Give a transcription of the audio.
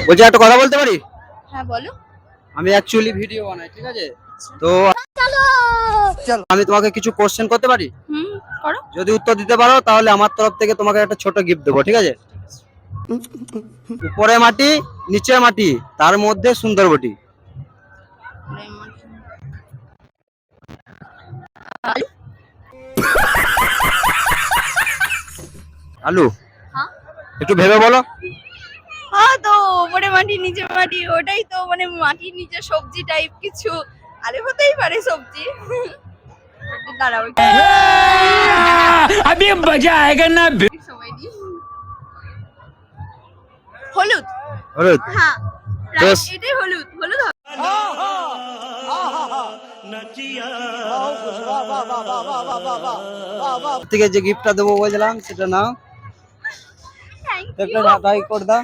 বলছি একটা কথা বলতে পারি? হ্যাঁ বলো। আমি অ্যাকচুয়ালি ভিডিও বানাই, ঠিক আছে? তো চলো আমি তোমাকে কিছু কোশ্চেন করতে পারি? করো। যদি উত্তর দিতে পারো তাহলে আমার তরফ থেকে তোমাকে একটা ছোট গিফট দেবো, ঠিক আছে? উপরে মাটি নিচে মাটি তার মধ্যে সুন্দর বটি। আলু। হ্যাঁ একটু ভেবে বলো। হ্যাঁ, তো উপরে মাটি নিচে মাটি, ওটাই তো মানে মাটির নিচে সবজি টাইপ কিছু। আরে হতেই পারে সবজি। দাঁড়াও अभी मजा आएगा ना। সময় দিই। হলুদ। হলুদ। হ্যাঁ বেশ। এটাই হলুদ। হলুদ হবে। থেকে যে গিফটটা দেবো বলছিলাম সেটা নাও। Thank একটা you. ট্রাই করে দাও।